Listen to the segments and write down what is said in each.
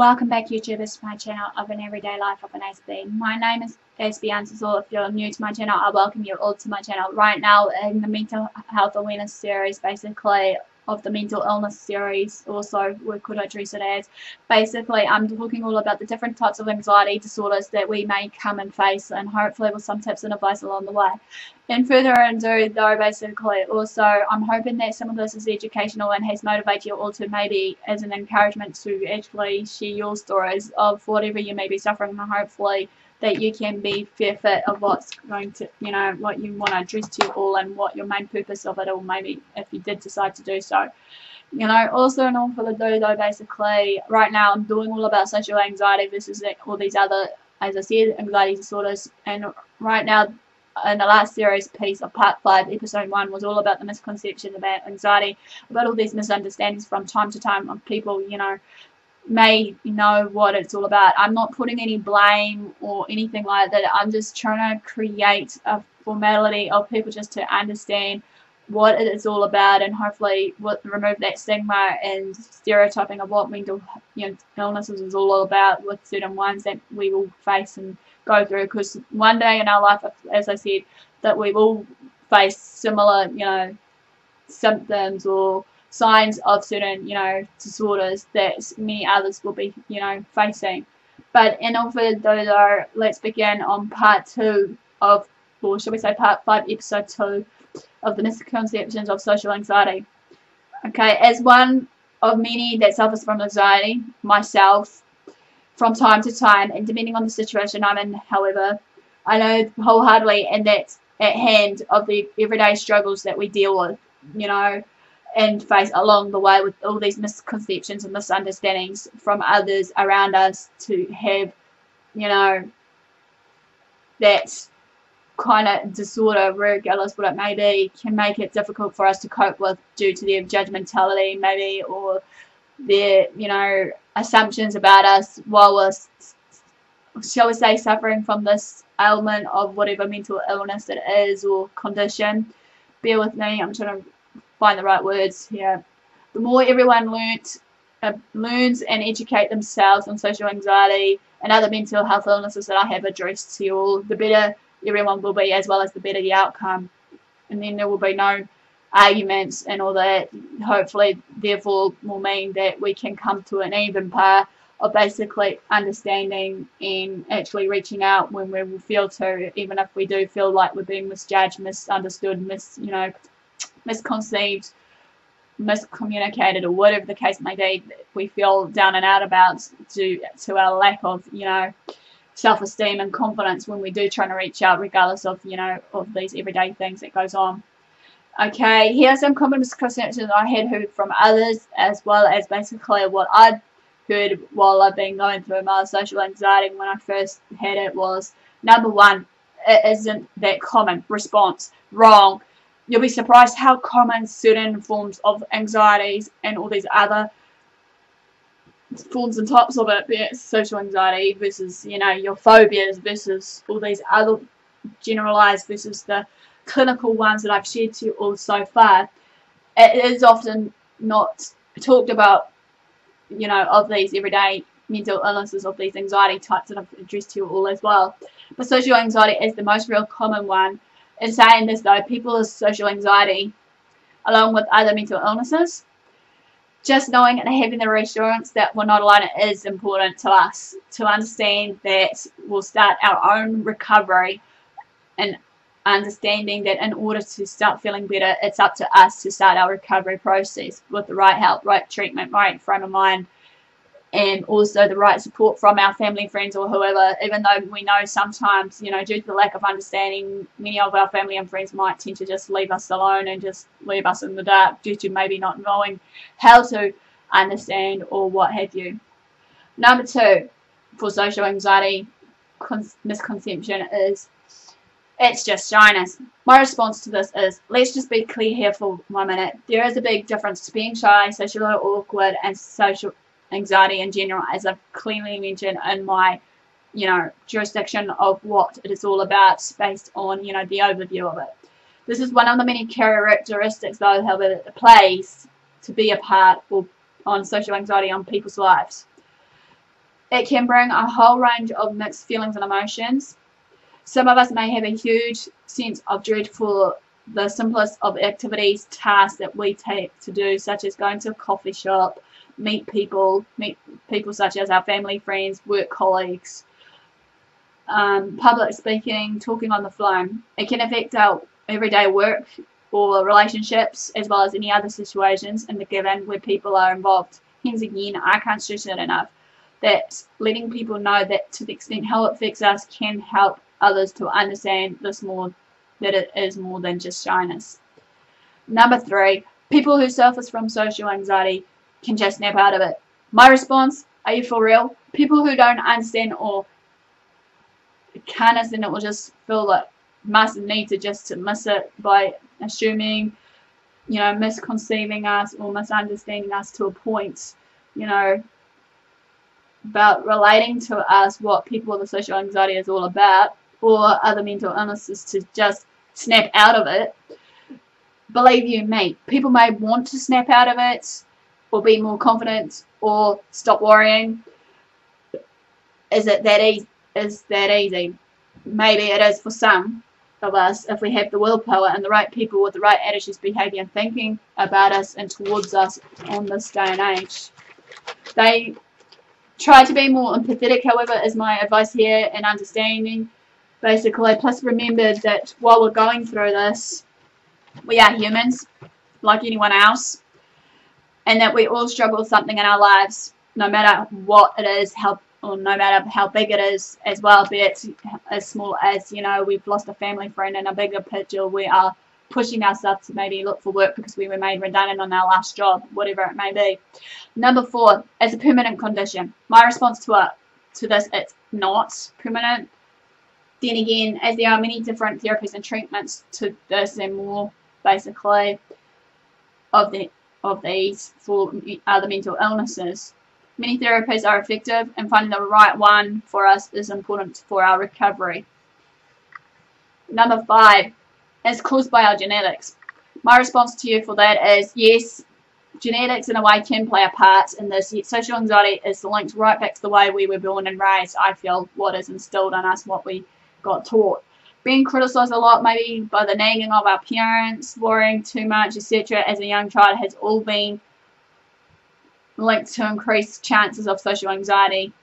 Welcome back, YouTubers, to my channel of an everyday life of an SB. My name is SB Answers. If you're new to my channel, I welcome you all to my channel. Right now, in the mental health awareness series, basically, of the mental illness series, also we could address it as, basically, I'm talking all about the different types of anxiety disorders that we may come and face, and hopefully with some tips and advice along the way. And further ado, though, basically, also, I'm hoping that some of this is educational and has motivated you all to maybe as an encouragement to actually share your stories of whatever you may be suffering, and hopefully that you can be fair fit of what's going to, what you want to address to you all and what your main purpose of it all maybe if you did decide to do so. Also in all for the do though, basically, right now I'm doing all about social anxiety versus all these other, as I said, anxiety disorders. And right now, in the last series piece of part 5, episode 1 was all about the misconception about anxiety, about all these misunderstandings from time to time of people, may know what it's all about. I'm not putting any blame or anything like that. I'm just trying to create a formality of people just to understand what it is all about, and hopefully remove that stigma and stereotyping of what mental illnesses is all about, with certain ones that we will face and go through, because one day in our life, as I said, that we will face similar symptoms or signs of certain disorders that many others will be facing. But in order though, let's begin on part 2 of, or shall we say part 5, episode 2 of the misconceptions of social anxiety. Okay, as one of many that suffers from anxiety myself from time to time, and depending on the situation I'm in, however, I know wholeheartedly and that's at hand of the everyday struggles that we deal with, and face along the way with all these misconceptions and misunderstandings from others around us, to have, that kind of disorder, regardless what it may be, can make it difficult for us to cope with due to their judgmentality maybe, or their, assumptions about us while we're, shall we say, suffering from this ailment of whatever mental illness it is or condition. Bear with me, I'm trying to find the right words here. The more everyone learns and educate themselves on social anxiety and other mental health illnesses that I have addressed to you all, the better everyone will be, as well as the better the outcome. And then there will be no arguments and all that. Hopefully, therefore, will mean that we can come to an even par of basically understanding and actually reaching out when we will feel to, even if we do feel like we're being misjudged, misunderstood, misconceived, miscommunicated, or whatever the case may be, we feel down and out about due to our lack of, self-esteem and confidence when we do try to reach out, regardless of, of these everyday things that goes on. Okay, here are some common misconceptions I had heard from others, as well as basically what I'd heard while I've been going through my social anxiety when I first had it was, number 1, it isn't that common. Response, wrong. You'll be surprised how common certain forms of anxieties and all these other forms and types of it, be it social anxiety versus, your phobias versus all these other generalized versus the clinical ones that I've shared to you all so far. It is often not talked about, of these everyday mental illnesses, of these anxiety types that I've addressed to you all as well. But social anxiety is the most real common one. In saying this though, people with social anxiety, along with other mental illnesses, just knowing and having the reassurance that we're not alone is important to us, to understand that we'll start our own recovery, and understanding that in order to start feeling better, it's up to us to start our recovery process with the right help, right treatment, right frame of mind, and also the right support from our family, friends, or whoever. Even though we know sometimes, due to the lack of understanding, many of our family and friends might tend to just leave us alone and just leave us in the dark due to maybe not knowing how to understand or what have you. Number 2 for social anxiety misconception is, it's just shyness. My response to this is, let's just be clear here for 1 minute. There is a big difference to being shy, socially awkward, and social anxiety in general, as I've clearly mentioned in my, jurisdiction of what it is all about, based on, the overview of it. This is one of the many characteristics, though, however, that plays to be a part or on social anxiety on people's lives. It can bring a whole range of mixed feelings and emotions. Some of us may have a huge sense of dread for the simplest of activities, tasks that we take to do, such as going to a coffee shop, meet people such as our family, friends, work colleagues, public speaking, talking on the phone. It can affect our everyday work or relationships, as well as any other situations in the given where people are involved. Hence again, I can't stress it enough, that letting people know that to the extent how it affects us can help others to understand this more, that it is more than just shyness. Number 3, people who suffer from social anxiety can just snap out of it. My response, are you for real? People who don't understand or can't understand it will just feel like must need to just dismiss it by assuming, misconceiving us or misunderstanding us to a point, about relating to us what people with social anxiety is all about, or other mental illnesses, to just snap out of it. Believe you me, people may want to snap out of it or be more confident or stop worrying. Is that easy? Maybe it is for some of us if we have the willpower and the right people with the right attitudes, behaviour and thinking about us and towards us on this day and age. They try to be more empathetic, however, is my advice here, and understanding, basically. Plus remember that while we're going through this, we are humans like anyone else, and that we all struggle with something in our lives, no matter what it is, no matter how big it is as well, be it as small as, we've lost a family friend. In a bigger picture, we are pushing ourselves to maybe look for work because we were made redundant on our last job, whatever it may be. Number 4, as a permanent condition. My response to this, it's not permanent. Then again, as there are many different therapies and treatments to this and more, basically, of these for other mental illnesses. Many therapies are effective, and finding the right one for us is important for our recovery. Number 5, is caused by our genetics. My response to you for that is yes, genetics in a way can play a part in this. Yet social anxiety is linked right back to the way we were born and raised. I feel what is instilled in us, what we got taught. Being criticised a lot, maybe by the nagging of our parents, worrying too much, etc. as a young child has all been linked to increased chances of social anxiety.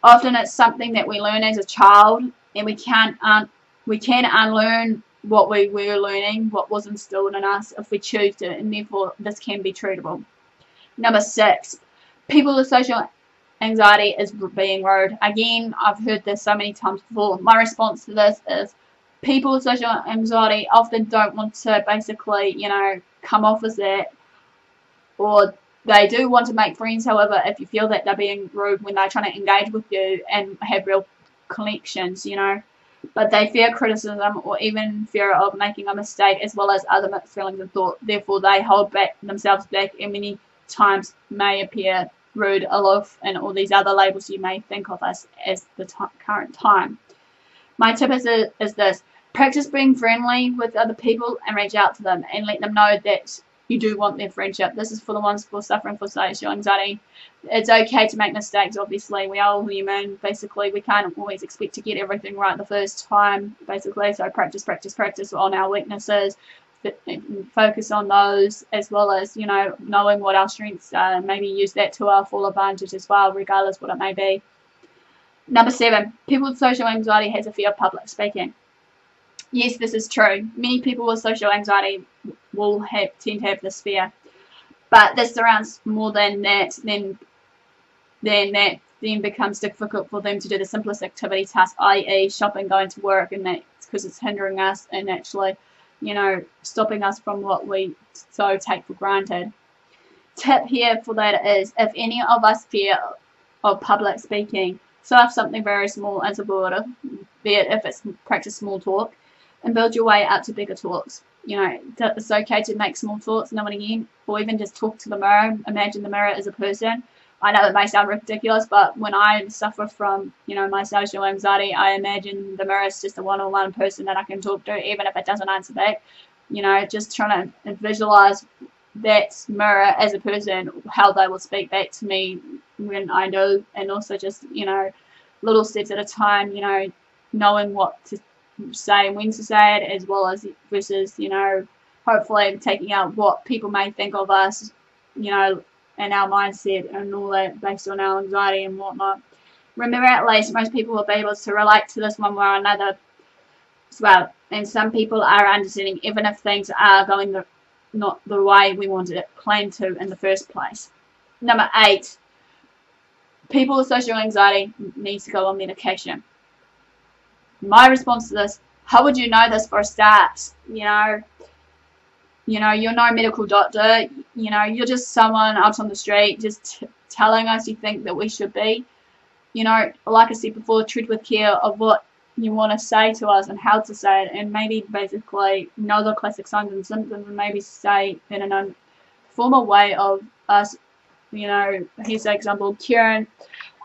Often it's something that we learn as a child, and we can unlearn what we were learning, what was instilled in us, if we choose to, and therefore this can be treatable. Number 6, people with social anxiety is being rude. Again, I've heard this so many times before. My response to this is people with social anxiety often don't want to basically, come off as that, or they do want to make friends. However, if you feel that they're being rude when they're trying to engage with you and have real connections, but they fear criticism or even fear of making a mistake, as well as other mixed feelings and thought. Therefore, they hold themselves back, and many times may appear rude, aloof, and all these other labels you may think of us as the current time. My tip is this: practice being friendly with other people and reach out to them and let them know that you do want their friendship. This is for the ones who are suffering from social anxiety. It's okay to make mistakes, obviously. We are all human. Basically, we can't always expect to get everything right the first time, basically. So practice on our weaknesses. Focus on those, as well as, knowing what our strengths are, and maybe use that to our full advantage as well, regardless what it may be. Number 7, people with social anxiety has a fear of public speaking. Yes, this is true. Many people with social anxiety will tend to have this fear, but this surrounds more than that. Then becomes difficult for them to do the simplest activity task, i.e. shopping, going to work, and that's because it's hindering us and actually, stopping us from what we so take for granted. Tip here for that is, if any of us fear of public speaking, start something very small and supportive, be it if it's practice small talk, and build your way up to bigger talks. It's okay to make small talks now and again, or even just talk to the mirror. Imagine the mirror as a person. I know it may sound ridiculous, but when I suffer from, my social anxiety, I imagine the mirror is just a one-on-one person that I can talk to, even if it doesn't answer back. Just trying to visualize that mirror as a person how they will speak back to me when I do, and also just, you know, little steps at a time, you know, knowing what to say and when to say it, as well as versus, you know, hopefully taking out what people may think of us, you know, and our mindset and all that based on our anxiety and whatnot. Remember, at least most people will be able to relate to this one way or another as well, and some people are understanding even if things are going not the way we wanted it planned to in the first place. Number 8, people with social anxiety need to go on medication. My response to this: how would you know this for a start? You know, you're no medical doctor. You know, you're just someone out on the street just telling us you think that we should be. You know, like I said before, tread with care of what you want to say to us and how to say it, and maybe basically know the classic signs and symptoms, and maybe say in an informal way of us. You know, here's an example: Kieran,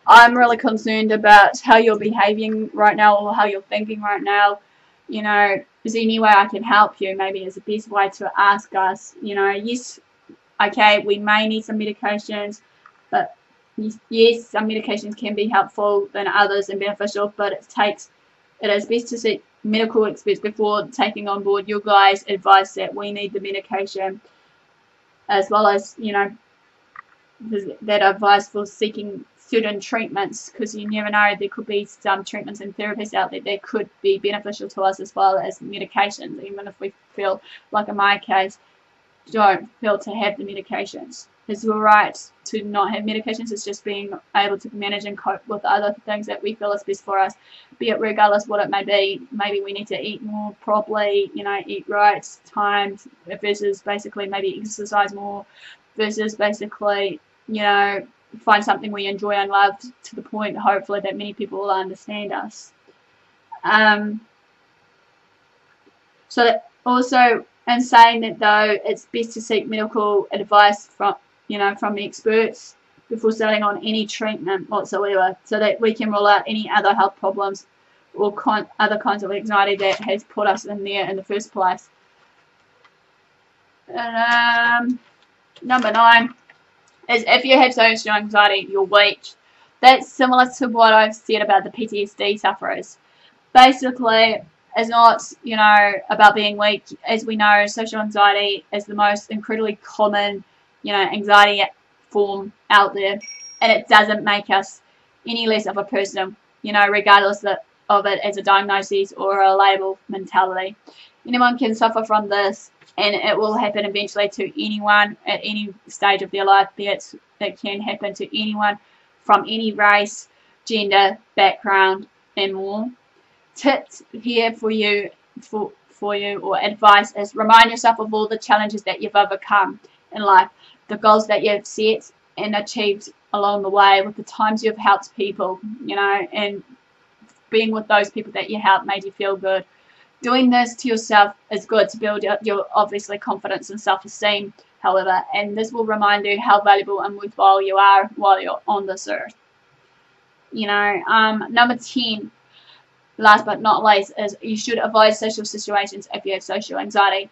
I'm really concerned about how you're behaving right now or how you're thinking right now. You know, is there any way I can help you? Maybe is the best way to ask us. You know, yes, okay, we may need some medications, but yes, some medications can be helpful than others and beneficial, but it is best to seek medical experts before taking on board your guys' advice that we need the medication, as well as, you know, that advice for seeking certain treatments, because you never know, there could be some treatments and therapies out there that could be beneficial to us as well as medications, even if we feel, like in my case, don't feel to have the medications. It's alright to not have medications, it's just being able to manage and cope with other things that we feel is best for us, be it regardless what it may be. Maybe we need to eat more properly, you know, eat right times, versus basically maybe exercise more, versus basically, you know, find something we enjoy and love to the point, hopefully, that many people will understand us. So that also, in saying that though, it's best to seek medical advice from, you know, from experts before starting on any treatment whatsoever, so that we can rule out any other health problems or other kinds of anxiety that has put us in there in the first place. Number 9 is, if you have social anxiety, you're weak. That's similar to what I've said about the PTSD sufferers. Basically, it's not, you know, about being weak. As we know, social anxiety is the most incredibly common, you know, anxiety form out there, and it doesn't make us any less of a person, you know, regardless of it as a diagnosis or a label mentality. Anyone can suffer from this, and it will happen eventually to anyone at any stage of their life. It can happen to anyone from any race, gender, background, and more. Tips here for you, or advice is: remind yourself of all the challenges that you've overcome in life, the goals that you've set and achieved along the way, with the times you've helped people, you know, and being with those people that you helped made you feel good. Doing this to yourself is good to build your obviously confidence and self-esteem, however, and this will remind you how valuable and worthwhile you are while you're on this earth. You know, number 10, last but not least, is you should avoid social situations if you have social anxiety.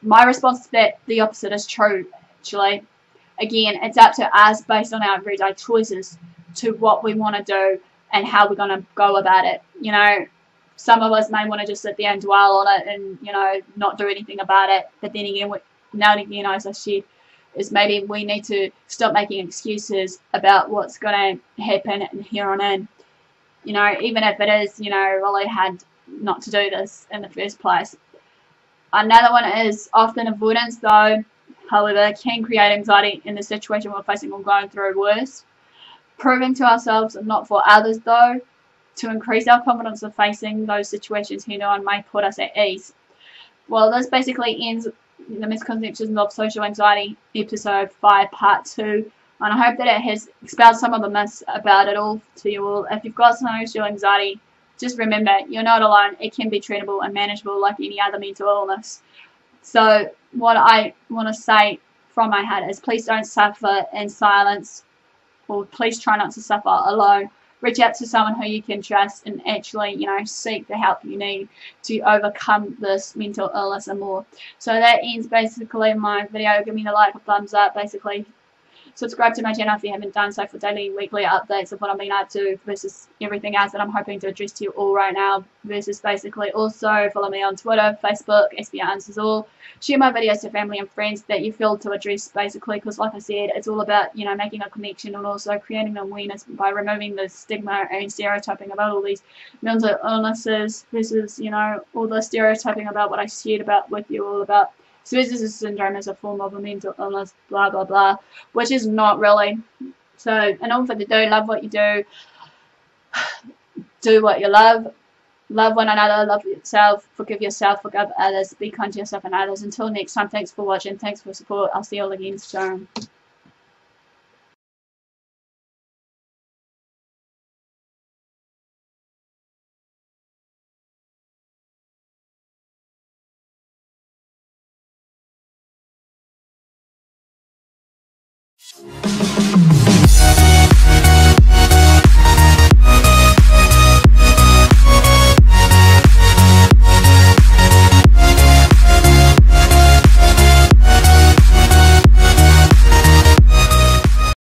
My response to that, the opposite is true, actually. Again, it's up to us based on our everyday choices to what we want to do and how we're going to go about it. You know, some of us may want to just sit there and dwell on it and, you know, not do anything about it. But then again, now and again, as I said, is maybe we need to stop making excuses about what's going to happen here on in. You know, even if it is, you know, really hard not to do this in the first place. Another one is often avoidance, though, however, can create anxiety in the situation we're facing or going through worse. Proving to ourselves and not for others, though, to increase our confidence of facing those situations head on may put us at ease. Well, this basically ends the Misconceptions of Social Anxiety, episode 5, part 2. And I hope that it has expelled some of the myths about it all to you all. If you've got social anxiety, just remember, you're not alone. It can be treatable and manageable like any other mental illness. So what I want to say from my heart is, please don't suffer in silence, or please try not to suffer alone. reach out to someone who you can trust and actually, you know, seek the help you need to overcome this mental illness and more. So that ends basically my video. Give me a like, a thumbs up, basically. Subscribe to my channel if you haven't done so for daily, weekly updates of what I'm being up to versus everything else that I'm hoping to address to you all right now. Versus basically also follow me on Twitter, Facebook, SB Answers All. Share my videos to family and friends that you feel to address basically, because like I said, it's all about, you know, making a connection and also creating awareness by removing the stigma and stereotyping about all these mental illnesses versus, you know, all the stereotyping about what I shared about with you all about Swiss's syndrome is a form of a mental illness, blah, blah, blah, which is not really. So, in all for the do, love what you do what you love one another, love yourself, forgive others, be kind to yourself and others. Until next time, thanks for watching, thanks for support. I'll see you all again soon.